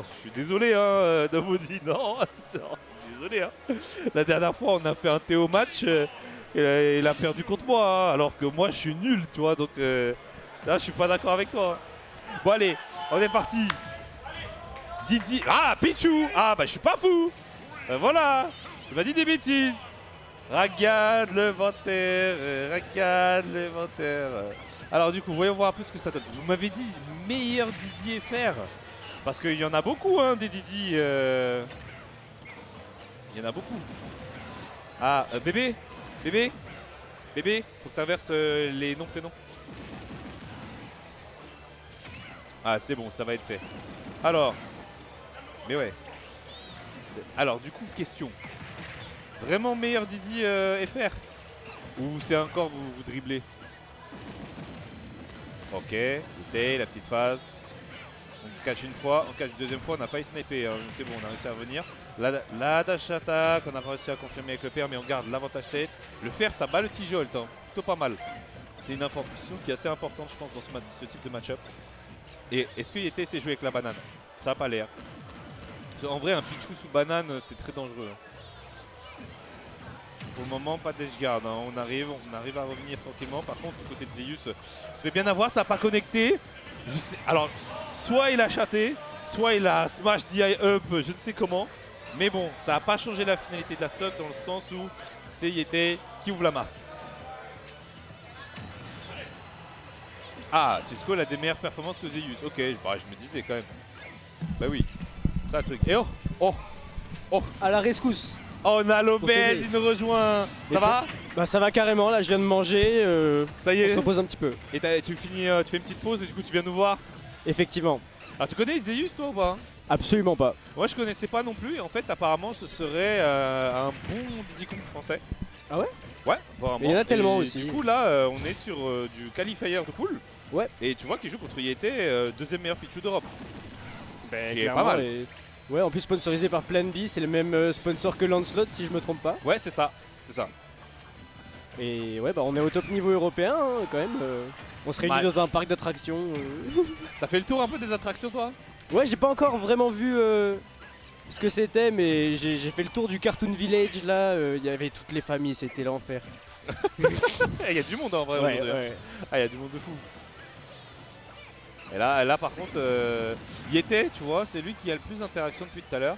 Je suis désolé, hein, Damodi, non, non, désolé. Hein. La dernière fois, on a fait un Théo match, il a perdu contre moi, hein, alors que moi, je suis nul, tu vois, donc là, je suis pas d'accord avec toi. Hein. Bon, allez, on est parti. Didi, ah, Pichou, ah, bah, je suis pas fou. Voilà, tu m'as dit des bêtises. Regarde le inventaire, regarde l'inventaire. Alors, du coup, voyons voir un peu ce que ça donne. Vous m'avez dit meilleur Didier FR. Parce qu'il y en a beaucoup, hein, des Didi. Il y en a beaucoup. Ah, bébé, bébé, bébé, faut que tu inverses les noms, prénoms. Ah, c'est bon, ça va être fait. Alors, mais ouais. Alors, du coup, question. Vraiment meilleur Didi FR? Ou c'est encore vous dribblez? Ok, bouteille, la petite phase. On catch une fois, on catch une deuxième fois, on a failli sniper, hein. C'est bon, on a réussi à revenir. La dash attack, on a réussi à confirmer avec le père, mais on garde l'avantage tête. Le fer, ça bat le T-Jolt, hein. Plutôt pas mal. C'est une information qui est assez importante, je pense, dans ce type de match-up. Et est-ce que YT sait jouer avec la banane? Ça n'a pas l'air. En vrai, un Pichou sous banane, c'est très dangereux. Pour le moment, pas d'edgeguard, hein. On arrive à revenir tranquillement. Par contre, du côté de Zeus, ça fait bien avoir, ça n'a pas connecté. Alors, soit il a chaté, soit il a smash DI up, je ne sais comment. Mais bon, ça n'a pas changé la finalité de la stock dans le sens où c'est YT qui ouvre la marque. Ah, Tisco a des meilleures performances que Zeus. Ok, bah, je me disais quand même. Bah oui, c'est un truc. Et oh, oh, oh. À la rescousse. Oh, on a l'obèse, il nous rejoint. Ça va? Bah ça va carrément, là je viens de manger, ça y est. on se repose un petit peu. Et tu fais une petite pause et du coup tu viens nous voir? Effectivement. Alors tu connais Zeus toi ou pas? Absolument pas. Moi je connaissais pas non plus et en fait apparemment ce serait un bon Diddy Kong français. Ah ouais? Ouais, apparemment. Mais il y en a tellement et aussi. Du coup là on est sur du qualifier de pool. Ouais. Et tu vois qu'il joue contre YT, deuxième meilleur Pichou d'Europe. Ben, qui est pas mal. Ouais, en plus sponsorisé par Plan B, c'est le même sponsor que Lancelot si je me trompe pas. Ouais, c'est ça, c'est ça. Et ouais, bah on est au top niveau européen hein, quand même. On se réunit dans un parc d'attractions. T'as fait le tour un peu des attractions toi? Ouais, j'ai pas encore vraiment vu ce que c'était, mais j'ai fait le tour du Cartoon Village là. Il y avait toutes les familles, c'était l'enfer. Il y a du monde en vrai aujourd'hui. Ouais. Ah, il y a du monde de fou. Et là par contre, YT, tu vois, c'est lui qui a le plus d'interactions depuis tout à l'heure.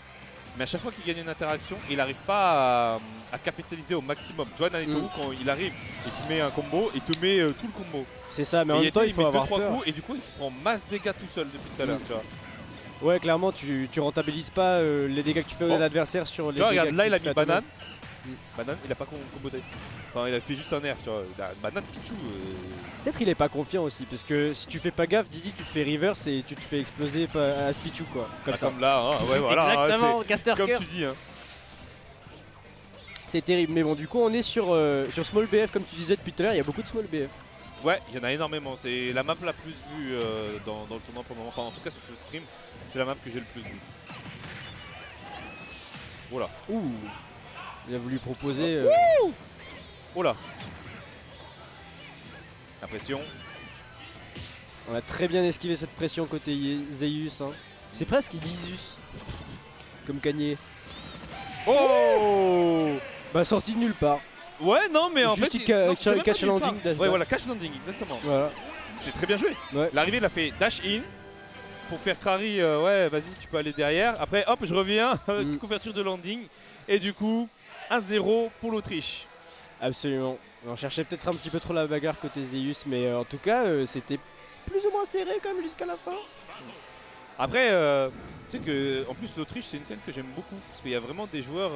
Mais à chaque fois qu'il gagne une interaction, il n'arrive pas à capitaliser au maximum. Tu vois, Nanito, quand il arrive et qu'il met un combo, il te met tout le combo. C'est ça, mais et en même temps, il faut met avoir 2-3 peur. coups et du coup, il se prend masse dégâts tout seul depuis tout à l'heure, tu vois. Ouais, clairement, tu rentabilises pas les dégâts que tu fais à l'adversaire sur les. Tu vois, regarde, là, il a mis mis banane. Banane, il a pas comboté. Enfin, il a fait juste un air, tu vois. Banane, Pichou. Peut-être il est pas confiant aussi, parce que si tu fais pas gaffe, Didi, tu te fais reverse et tu te fais exploser à Pichou, quoi. Comme ça. Comme là, hein. Ouais, voilà. Exactement, Caster comme Curse. tu dis, hein. C'est terrible, mais bon, du coup, on est sur Small BF, comme tu disais depuis tout à l'heure, il y a beaucoup de Small BF. Ouais, il y en a énormément. C'est la map la plus vue dans le tournoi pour le moment. Enfin, en tout cas, sur ce stream, c'est la map que j'ai le plus vue. Voilà. Ouh. Il a voulu proposer. Oh là. La pression. On a très bien esquivé cette pression côté Zeus. Hein. C'est presque Isus. Comme Kanye. Oh. Bah, sorti de nulle part. Ouais, non, mais en juste fait. Catch landing. Ouais, voilà, catch landing, exactement. Voilà. C'est très bien joué. Ouais. L'arrivée, il a fait dash in. Pour faire Crary, ouais, vas-y, tu peux aller derrière. Après, hop, je reviens. Couverture de landing. Et du coup, 1-0 pour l'Autriche. Absolument. On cherchait peut-être un petit peu trop la bagarre côté Zeus, mais en tout cas, c'était plus ou moins serré quand même jusqu'à la fin. Après, tu sais que en plus l'Autriche c'est une scène que j'aime beaucoup parce qu'il y a vraiment des joueurs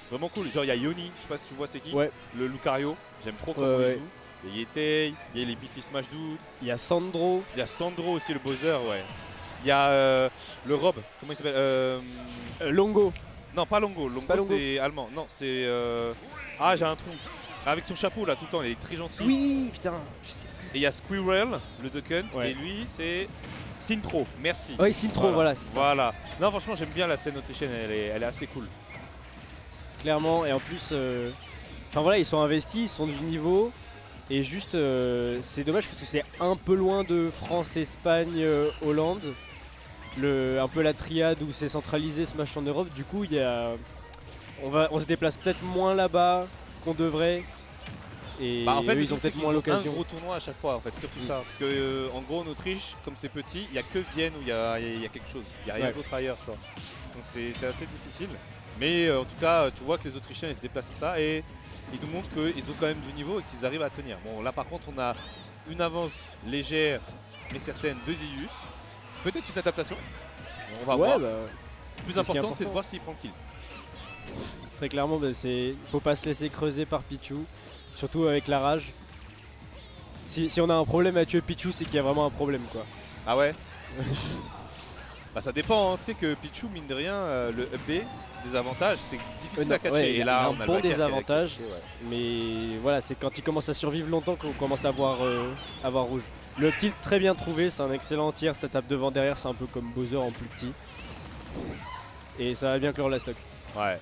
vraiment cool. Genre il y a Yoni, je sais pas si tu vois c'est qui. Ouais. Le Lucario, j'aime trop comment il joue. Il y a Yetei, il y a les Biffy Smash Dude. Il y a Sandro. Il y a Sandro aussi le Bowser, ouais. Il y a le Rob, comment il s'appelle Longo. Non pas Longo, Longo c'est allemand. Non c'est ah j'ai un trou. Avec son chapeau là tout le temps, il est très gentil. Oui putain, je sais. Et il y a Squirrel, le Duckhunt, et lui c'est Sintro, merci. Oui, Sintro, voilà. Voilà. Non, franchement, j'aime bien la scène autrichienne, elle est assez cool. Clairement, et en plus, enfin voilà, ils sont investis, ils sont du niveau. Et juste, c'est dommage parce que c'est un peu loin de France, Espagne, Hollande. un peu la triade où c'est centralisé Smash en Europe. Du coup, on se déplace peut-être moins là-bas qu'on devrait. Et En fait, eux, ils ont peut-être moins un l'occasion. gros tournoi à chaque fois, en fait, c'est surtout ça. Parce que en gros, en Autriche, comme c'est petit, il n'y a que Vienne où il y a quelque chose. Il n'y a rien d'autre ailleurs, tu vois. Donc c'est assez difficile. Mais en tout cas, tu vois que les Autrichiens ils se déplacent de ça et ils nous montrent qu'ils ont quand même du niveau et qu'ils arrivent à tenir. Bon, là par contre, on a une avance légère mais certaine de Zeus. Peut-être une adaptation. On va voir. Bah, Le plus important, c'est de voir s'il prend le kill. très clairement, il faut pas se laisser creuser par Pichu. Surtout avec la rage. Si on a un problème à tuer Pichu, c'est qu'il y a vraiment un problème, quoi. Ah ouais. Bah ça dépend, hein. Tu sais que Pichu, mine de rien, le up B, des avantages, c'est difficile à catcher. Et là, on a bon des avantages, mais voilà, c'est quand il commence à survivre longtemps qu'on commence à voir rouge. Le tilt très bien trouvé, c'est un excellent tir, ça tape devant derrière, c'est un peu comme Bowser en plus petit. Et ça va bien clore la stock. Ouais.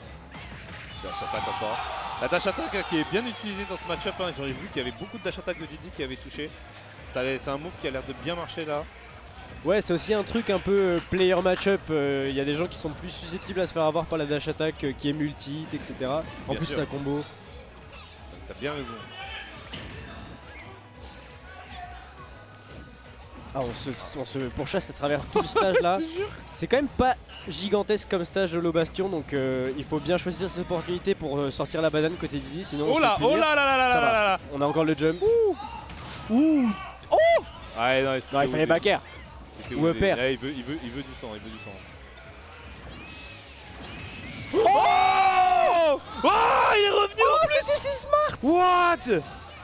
Dash attack encore. La dash attack qui est bien utilisée dans ce match-up, hein. J'aurais vu qu'il y avait beaucoup de dash attack de Didi qui avait touché. C'est un move qui a l'air de bien marcher là. Ouais, c'est aussi un truc un peu player match-up. Il y a des gens qui sont plus susceptibles à se faire avoir par la dash attack qui est multi-hit, etc. En Bien plus, sûr. ça combo. T'as bien raison. Ah, on se pourchasse à travers tout le stage là. C'est quand même pas gigantesque comme stage Holo Bastion, donc il faut bien choisir ses opportunités pour sortir la banane côté Didi, sinon on Oh se là, fait oh punir. là là là là Ça là va. là là. On a encore le jump. Ouh. Ouais, non, Non, il fallait backer. C'était Ou osé. upper. Ouais, il veut du sang, il veut du sang. Oh, il est revenu en plus. c'était si smart. What?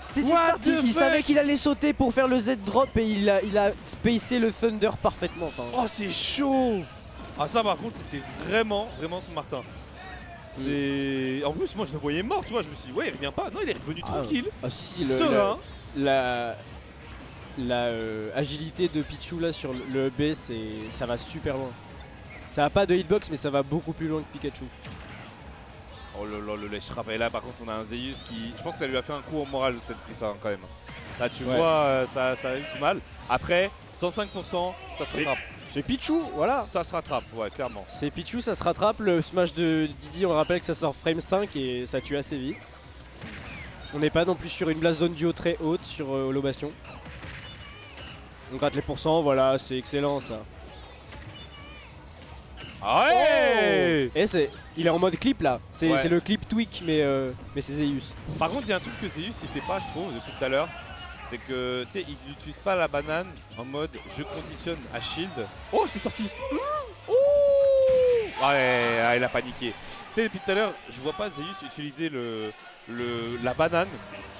C'était si What smart. the Il fuck. savait qu'il allait sauter pour faire le Z drop et il a spacé le Thunder parfaitement. Enfin, Oh, c'est chaud. Ah ça par contre c'était vraiment smart. C'est... En plus moi je le voyais mort, tu vois, je me suis dit ouais il revient pas. Non il est revenu tranquille, si, serein. la agilité de Pichu là sur le B, ça va super loin. Ça a pas de hitbox mais ça va beaucoup plus loin que Pikachu. Oh là là, le lèche rap. Et là par contre on a un Zeus qui... Je pense que ça lui a fait un coup au moral cette prise hein, quand même. Là tu vois ça a eu du mal. Après 105% ça se rattrape. C'est Pichu, voilà. Ça se rattrape, ouais clairement. C'est Pichu, ça se rattrape. Le smash de Didi, on rappelle que ça sort frame 5 et ça tue assez vite. On n'est pas non plus sur une blast zone duo très haute sur Holo Bastion. On gratte les pourcents, voilà, c'est excellent ça. Ah ouais. Et il est en mode clip là, c'est Ouais. le clip tweak mais c'est Zeus. Par contre il y a un truc que Zeus il fait pas je trouve depuis tout à l'heure. C'est que tu sais ils n'utilisent pas la banane en mode je conditionne à shield. Oh c'est sorti. Ouais il a paniqué. Tu sais depuis tout à l'heure je vois pas Zeus utiliser la banane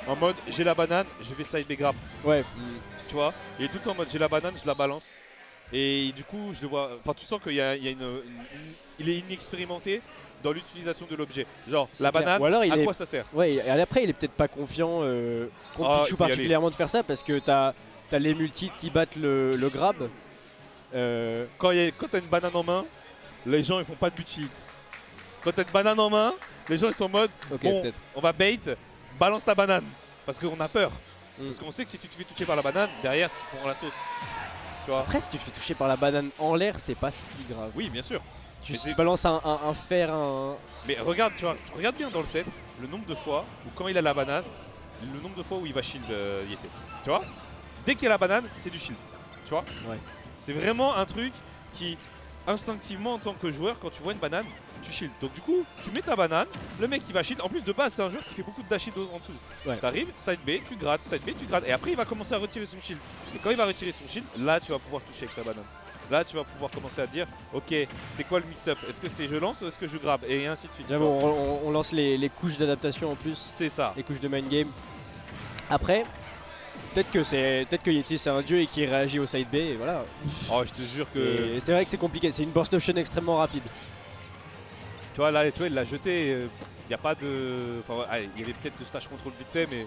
en mode j'ai la banane je vais side B grab. Ouais. Tu vois, il est tout le temps en mode j'ai la banane je la balance. Et du coup je le vois, enfin tu sens qu'il y a il est inexpérimenté dans l'utilisation de l'objet. Genre la clair. banane, Ou alors, à quoi ça sert? Ouais, et après il est peut-être pas confiant contre Ah, Pichu il faut y particulièrement de faire ça parce que t'as les multis qui battent le grab. Quand t'as une banane en main, les gens ils font pas de but hit. Quand t'as une banane en main, les gens ils sont en mode Ok, bon, peut-être. on va bait, balance la banane. Parce qu'on a peur. Mm. Parce qu'on sait que si tu te fais toucher par la banane, derrière tu prends la sauce. Tu vois? Après si tu te fais toucher par la banane en l'air c'est pas si grave. Oui bien sûr. Tu Mais c'est- balances un fer, Mais regarde, tu vois, regarde bien dans le set le nombre de fois où quand il a la banane, le nombre de fois où il va shield Yeti. Tu vois? Dès qu'il y a la banane, c'est du shield. Tu vois? Ouais. C'est vraiment un truc qui, instinctivement en tant que joueur, quand tu vois une banane, tu shield. Donc du coup, tu mets ta banane, le mec il va shield. En plus de base, c'est un joueur qui fait beaucoup de dash shield en dessous. Ouais. T'arrives, side B, tu grattes, side B, tu grattes. Et après, il va commencer à retirer son shield. Et quand il va retirer son shield, là, tu vas pouvoir toucher avec ta banane. Là, tu vas pouvoir commencer à dire, ok, c'est quoi le mix-up? Est-ce que c'est je lance ou est-ce que je grabe? Et ainsi de suite. tu J'avoue, vois. on lance les couches d'adaptation en plus, C'est ça. les couches de mind game. Après, peut-être que Yeti c'est un dieu et qu'il réagit au side B et voilà. Oh, je te jure que. Et c'est vrai que c'est compliqué, c'est une burst option extrêmement rapide. Tu vois, là, tu vois, il l'a jeté. Il n'y a pas de. Enfin, allez, il y avait peut-être le stage control vite fait, mais.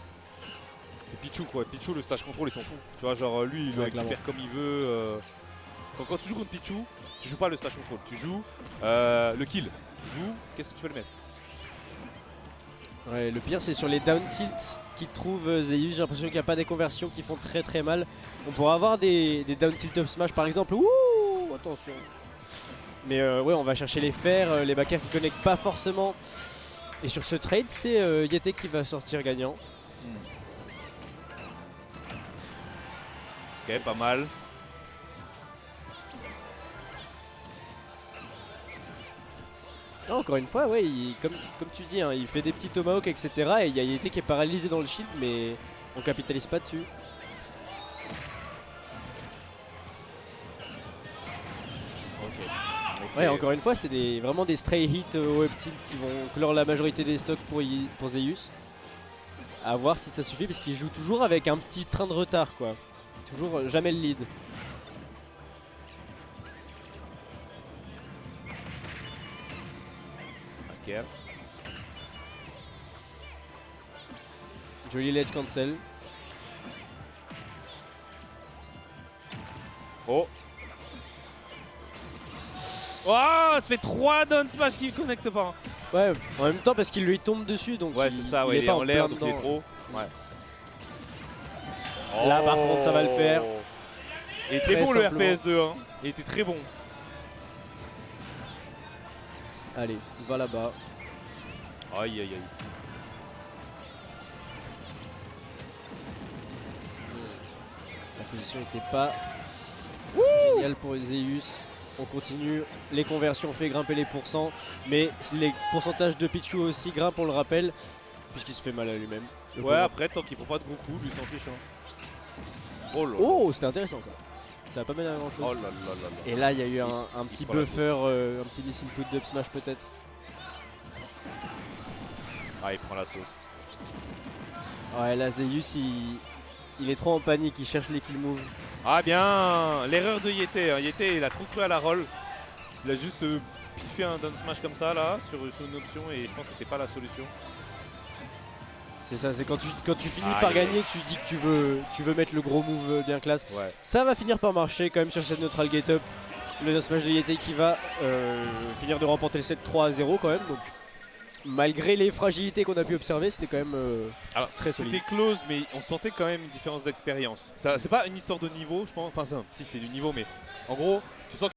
C'est Pichu quoi. Pichu, le stage control, il s'en fout. Tu vois, genre lui, il le Ouais, récupère clairement. comme il veut. Quand tu joues contre Pichu, tu joues pas le stage control. Tu joues le kill. Tu joues. Qu'est-ce que tu veux le mettre? Ouais, le pire c'est sur les down tilt qui trouvent Zeus, j'ai l'impression qu'il n'y a pas des conversions qui font très mal. On pourra avoir des down tilt up smash par exemple. Ouh, attention. Mais ouais, on va chercher les fers, les backers qui connectent pas forcément. Et sur ce trade, c'est Yete qui va sortir gagnant. Ok, pas mal. Non, encore une fois, ouais, comme tu dis, hein, il fait des petits tomahawks, etc. Et il y a Yete qui est paralysé dans le shield, mais on capitalise pas dessus. Ok. Ouais, encore une fois, c'est vraiment des stray hits au up tilt qui vont clore la majorité des stocks pour Zeus. À voir si ça suffit, parce qu'il joue toujours avec un petit train de retard, quoi. Toujours jamais le lead. Ok. Joli ledge cancel. Oh. Oh, ça fait 3 down smash qui ne connectent pas. Ouais, en même temps parce qu'il lui tombe dessus, donc Ouais, c'est ça, ouais, il est pas en l'air, plein donc il est dedans. trop. Ouais. Là, par contre, ça va le faire. Il est très Très bon le simplement. RPS2, hein. Il était très bon. Allez, va là-bas. Aïe aïe aïe. La position n'était pas géniale pour Zeus. On continue, les conversions fait grimper les pourcents, mais les pourcentages de Pichu aussi grimpent, on le rappelle, puisqu'il se fait mal à lui-même. Le Ouais, pauvre. après, tant qu'il prend pas de gros coups, lui s'en fiche. Hein. Oh là là. Oh, c'était intéressant ça. Ça va pas mener à grand chose. Oh là là là là. Et là, il y a eu un petit prend la buffer, un petit missile put d'up smash peut-être. Ah, il prend la sauce. Ouais, là, Zeus, il est trop en panique, il cherche les kill moves. Ah bien, l'erreur de Yete. Hein. Yete, il a trop cru à la roll. Il a juste piffé un down smash comme ça là sur une option et je pense que c'était pas la solution. C'est ça, c'est quand tu finis Aïe. par gagner, tu dis que tu veux mettre le gros move bien classe. Ouais. Ça va finir par marcher quand même sur cette neutral gate up. Le down smash de Yete qui va finir de remporter le set 3-0 quand même. Donc malgré les fragilités qu'on a pu observer, c'était quand même Alors très solide. c'était close, mais on sentait quand même une différence d'expérience. C'est pas une histoire de niveau, je pense. Enfin, si c'est du niveau, mais en gros, tu sens